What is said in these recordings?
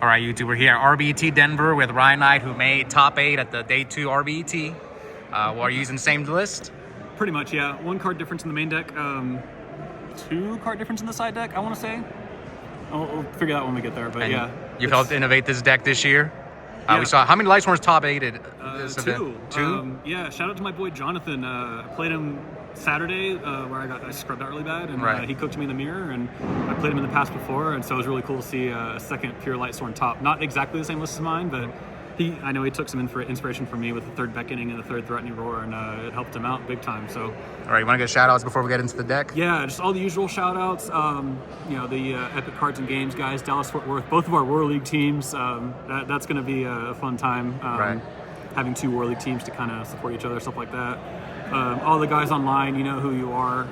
All right, YouTube, we're here at RBET Denver with Ryanide, who made top 8 at the day 2 RBET. We're using the same list? Pretty much, yeah. 1 card difference in the main deck, 2 card difference in the side deck, I want to say. We'll figure that out when we get there, but and yeah. You've helped innovate this deck this year? Yeah. We saw, how many Lightsworns top 8'd this 2. event? 2? Yeah, shout out to my boy Jonathan. I played him Saturday where I scrubbed out really bad, and he cooked me in the mirror, and I played him in the past before, and so it was really cool to see a second pure Lightsworn top. Not exactly the same list as mine, but I know he took some inspiration from me with the 3rd Beckoning and the 3rd Threatening Roar, and it helped him out big time. So, all right, you want to get shout outs before we get into the deck? Yeah, just all the usual shout outs. You know, the Epic Cards and Games guys, Dallas Fort Worth, both of our War League teams. That's going to be a fun time. Having 2 War League teams to kind of support each other, stuff like that. All the guys online, you know who you are.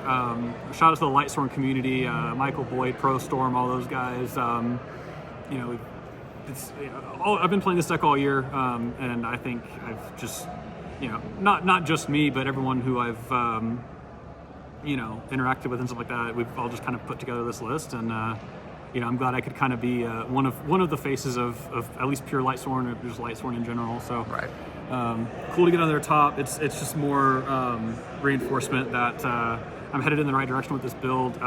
Shout out to the Lightsworn community, Michael Boyd, Pro Storm, all those guys. You know, I've been playing this deck all year, and I think I've just, you know, not just me, but everyone who I've, you know, interacted with and stuff like that. We've all just kind of put together this list, and you know, I'm glad I could kind of be one of the faces of at least pure Lightsworn, or just Lightsworn in general. So. Cool to get on their top. It's just more reinforcement that I'm headed in the right direction with this build.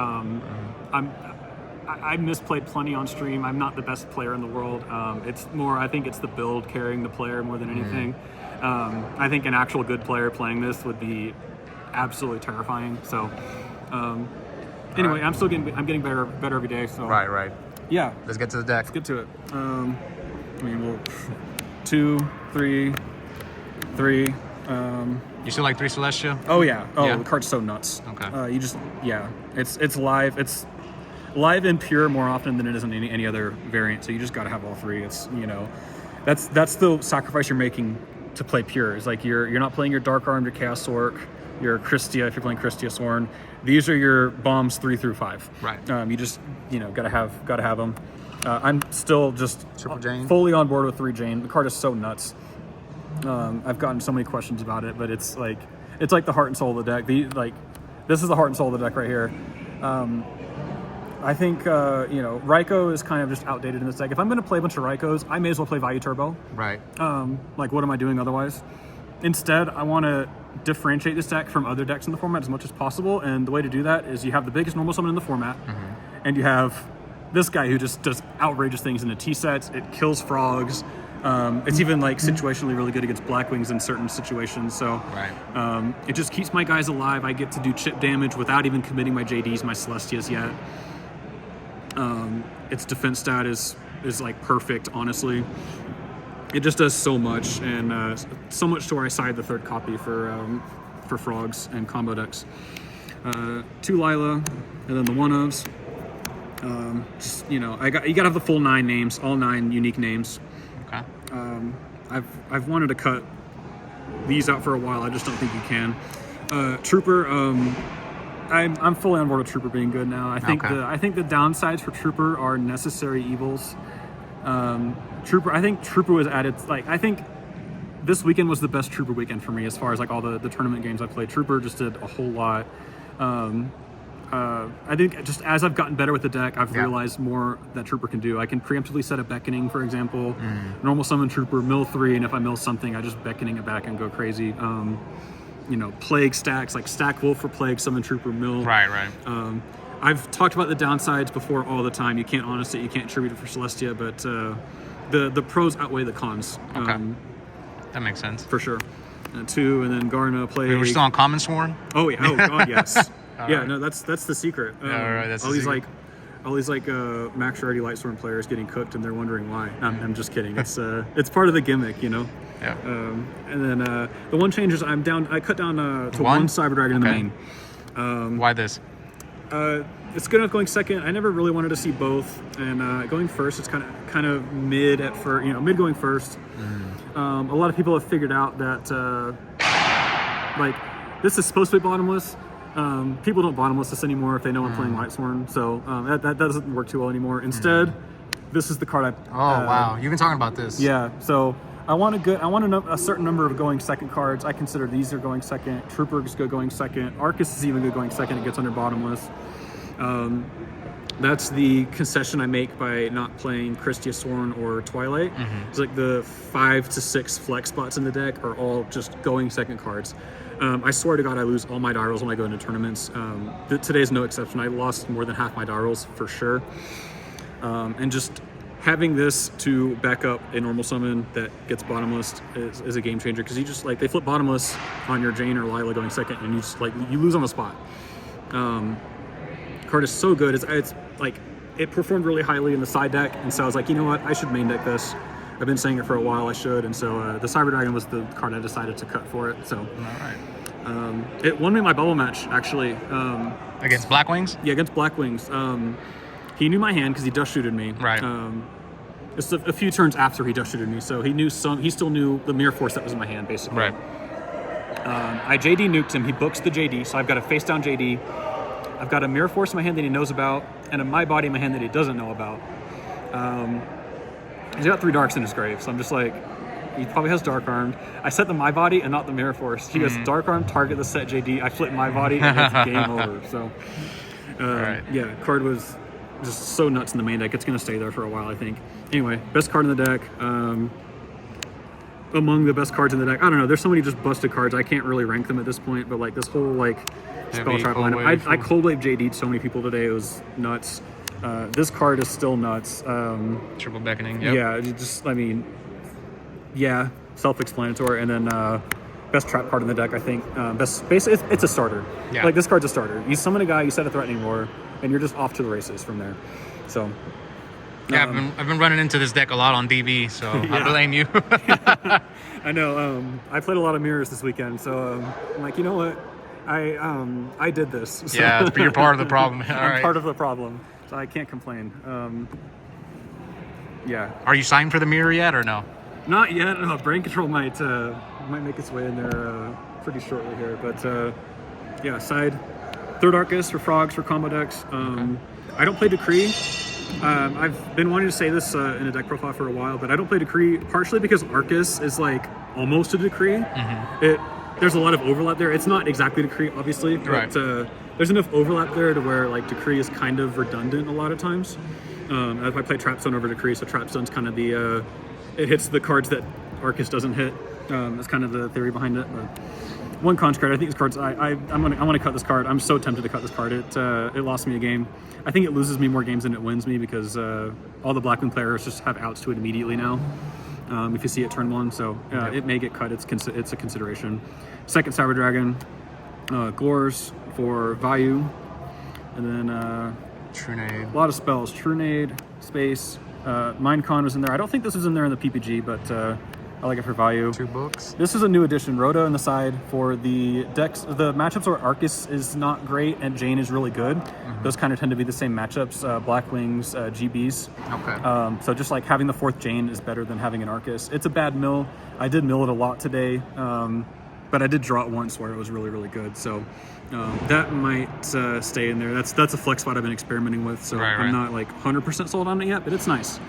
I misplayed plenty on stream. I'm not the best player in the world. It's more, I think it's the build carrying the player more than anything. I think an actual good player playing this would be absolutely terrifying. So anyway, I'm getting better every day. So Right. Yeah. Let's get to the deck. Let's get to it. I mean, we'll 2, 3. You still like 3 Celestia? Oh yeah. Oh, yeah. The card's so nuts. Okay. You just, yeah. It's live. It's live and pure more often than it is in any other variant. So you just got to have all 3. It's, you know, that's the sacrifice you're making to play pure. It's like you're not playing your Dark Arm, your Chaos Orc, your Christia if you're playing Christia Sworn. These are your bombs 3 through 5. Right. You just, you know, gotta have them. I'm still just Triple Jane. Fully on board with 3 Jane. The card is so nuts. I've gotten so many questions about it, but it's like the heart and soul of the deck. This is the heart and soul of the deck right here. I think you know, Raikou is kind of just outdated in this deck. If I'm going to play a bunch of Raikous, I may as well play Value Turbo. Right. Like, what am I doing otherwise? Instead, I want to differentiate this deck from other decks in the format as much as possible, and the way to do that is you have the biggest normal summon in the format, and you have this guy who just does outrageous things in the T sets. It kills frogs. It's even like situationally really good against Blackwings in certain situations. So it just keeps my guys alive. I get to do chip damage without even committing my JDs, my Celestias yet. Its defense stat is like perfect, honestly. It just does so much, and so much to where I side the 3rd copy for frogs and combo decks. 2 Lila, and then the 1-ofs. Just, you know, you gotta have the full 9 names, all 9 unique names. Okay. I've wanted to cut these out for a while. I just don't think you can. Trooper. I'm fully on board with Trooper being good now. I think the downsides for Trooper are necessary evils. Trooper. I think Trooper was added. Like, I think this weekend was the best Trooper weekend for me as far as like all the tournament games I played. Trooper just did a whole lot. I think just as I've gotten better with the deck, I've realized more that Trooper can do. I can preemptively set a Beckoning, for example, normal summon Trooper, mill 3, and if I mill something, I just Beckoning it back and go crazy. You know, Plague stacks, like stack Wolf for Plague, summon Trooper, mill. Right. I've talked about the downsides before all the time. You can't honest it, you can't attribute it for Celestia, but the pros outweigh the cons. Okay. That makes sense. For sure. 2, and then Garna, Plague. We're still on Common Sworn? Oh, yeah. Oh, God, yes. Yeah, right. No, that's the secret. That's all these Max Rarity Lightsworn players getting cooked, and they're wondering why. I'm just kidding. It's part of the gimmick, you know. Yeah. And then the 1 change is I cut down to 1 Cyber Dragon in the main. Why this? It's good enough going second. I never really wanted to see both, and going first, it's kind of mid at first. You know, mid going first. A lot of people have figured out that like this is supposed to be bottomless. People don't bottomless this anymore if they know I'm playing Lightsworn, so that doesn't work too well anymore. Instead, this is the card I. Wow, you've been talking about this. Yeah, so I want a certain number of going second cards. I consider these are going second. Trooper is good going second. Arcus is even good going second. It gets under bottomless. That's the concession I make by not playing Christiasorn or Twilight. It's like the 5 to 6 flex spots in the deck are all just going second cards. I swear to God, I lose all my die rolls when I go into tournaments. Today's no exception. I lost more than half my die rolls for sure. And just having this to back up a normal summon that gets bottomless is a game changer, because you just like, they flip bottomless on your Jane or Lila going second, and you just like, you lose on the spot. Card is so good. It's like, it performed really highly in the side deck, and so I was like, you know what, I should main deck this. I've been saying it for a while, I should, and so the Cyber Dragon was the card I decided to cut for it. So, all right. It won me my bubble match actually. Against Blackwings? Yeah, against Blackwings. He knew my hand because he dust shooted me. Right. It's a few turns after he dust shooted me, so he still knew the Mirror Force that was in my hand, basically. Right. I JD nuked him. He books the JD, so I've got a face down JD. I've got a Mirror Force in my hand that he knows about, and a My Body in my hand that he doesn't know about. He's got 3 darks in his grave, so I'm just like, he probably has Dark Armed. I set the My Body and not the Mirror Force. He goes Dark Armed, target the set JD. I flip My Body, and it's game over. So, right. yeah, card was just so nuts in the main deck. It's going to stay there for a while, I think. Anyway, best card in the deck. Among the best cards in the deck, I don't know. There's so many just busted cards. I can't really rank them at this point, but like this whole like spell trap lineup. I cold wave JD'd so many people today. It was nuts. This card is still nuts. Triple Beckoning. Yep. Yeah, just, I mean, yeah, self-explanatory. And then best trap card in the deck, I think. It's a starter. Yeah. Like, this card's a starter. You summon a guy, you set a threatening roar, and you're just off to the races from there. So, yeah, I've been running into this deck a lot on DB, so I blame you. I know. I played a lot of mirrors this weekend, so I'm like, you know what? I did this. So. Yeah, you're part of the problem. All I'm right. part of the problem, so I can't complain. Yeah. Are you signed for the mirror yet, or no? Not yet. Brain Control might make its way in there pretty shortly here, but yeah, side. Third Arcus for frogs for combo decks. Okay. I don't play Decree. I've been wanting to say this in a deck profile for a while, but I don't play Decree partially because Arcus is like almost a Decree. There's a lot of overlap there. It's not exactly Decree, obviously, but there's enough overlap there to where like Decree is kind of redundant a lot of times. I play Trapstone over Decree, so Trapstone's kind of the it hits the cards that Arcus doesn't hit. That's kind of the theory behind it. But one conch card. I think this card's. I want to cut this card. I'm so tempted to cut this card. It lost me a game. I think it loses me more games than it wins me because all the Blackwing players just have outs to it immediately now. If you see it turn 1, so it may get cut. It's a consideration. Second Cyber Dragon, Glores for value, and then Trunade. a lot of spells. Trunade, Space, Mindcon was in there. I don't think this was in there in the PPG, but I like it for value. 2 books. This is a new addition. Rhoda on the side for the decks. The matchups where Arcus is not great and Jane is really good. Those kind of tend to be the same matchups. Blackwings, GBs. Okay. So just like having the 4th Jane is better than having an Arcus. It's a bad mill. I did mill it a lot today, but I did draw it once where it was really, really good. So that might stay in there. That's a flex spot I've been experimenting with. So I'm not like 100% sold on it yet, but it's nice.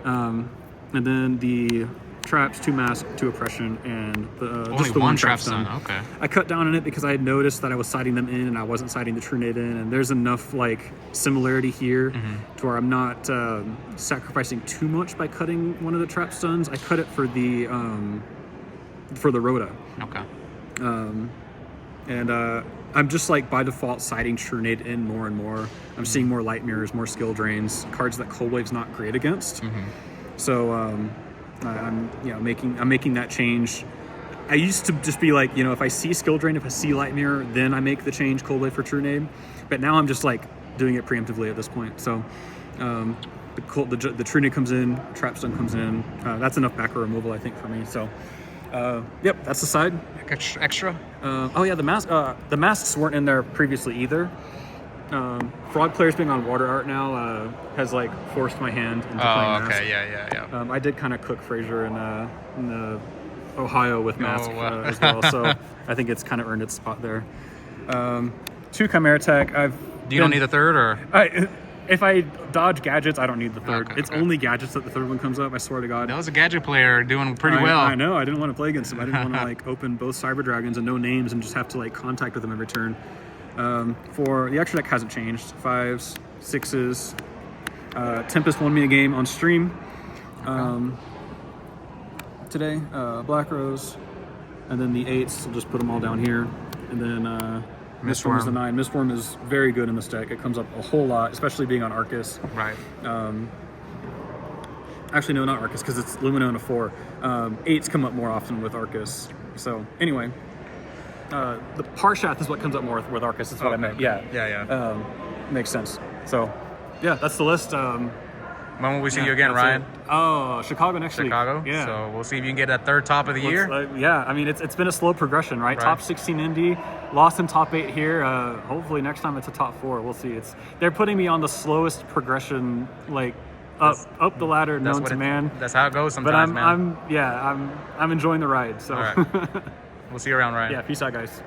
And then the traps, 2 mask, 2 oppression, and only one trap stone. Okay. I cut down on it because I had noticed that I was siding them in and I wasn't siding the Trunade in, and there's enough like similarity here to where I'm not sacrificing too much by cutting one of the trap stones. I cut it for the Rhoda. Okay. And I'm just like by default siding Trunade in more and more. I'm seeing more light mirrors, more skill drains, cards that Cold Wave's not great against. So I'm making that change. I used to just be like, if I see skill drain, if I see light mirror, then I make the change Cold Wave for Trunade. But now I'm just like doing it preemptively at this point. So the Trunade comes in, Trapstone comes in. That's enough backer removal, I think, for me. So yep, that's the side. Extra? The masks weren't in there previously either. Frog players being on water art now has like forced my hand into playing Mask. Yeah. I did kind of cook Frazier in Ohio with Mask as well, so I think it's kind of earned its spot there. 2 Chimera Tech. Don't need a third, or? If I dodge gadgets, I don't need the third. Okay, it's only gadgets that the third one comes up, I swear to God. That was a gadget player doing pretty well. I know. I didn't want to play against him. I didn't want to like open both Cyber Dragons and no names and just have to like contact with them every turn. For the extra deck hasn't changed. 5s, 6s. Tempest won me a game on stream today. Black Rose, and then the 8s. I'll just put them all down here, and then Mistworm is the 9. Mistworm is very good in this deck. It comes up a whole lot, especially being on Arcus. Right. Actually, no, not Arcus, because it's Lumino and a 4. 8s come up more often with Arcus. So anyway, the Parshath is what comes up more with Arcus. That's what I meant. Yeah. Yeah. Makes sense. So yeah, that's the list. When will we see you again, Ryan? Oh, Chicago next week. Chicago? Yeah. So we'll see if you can get that third top of the year. Yeah, I mean, it's been a slow progression, right? Top 16 Indy, lost in top 8 here. Hopefully next time it's a top 4. We'll see. They're putting me on the slowest progression, like up the ladder known to man. That's how it goes sometimes, but I'm enjoying the ride. So all right. We'll see you around, Ryan. Yeah, peace out, guys.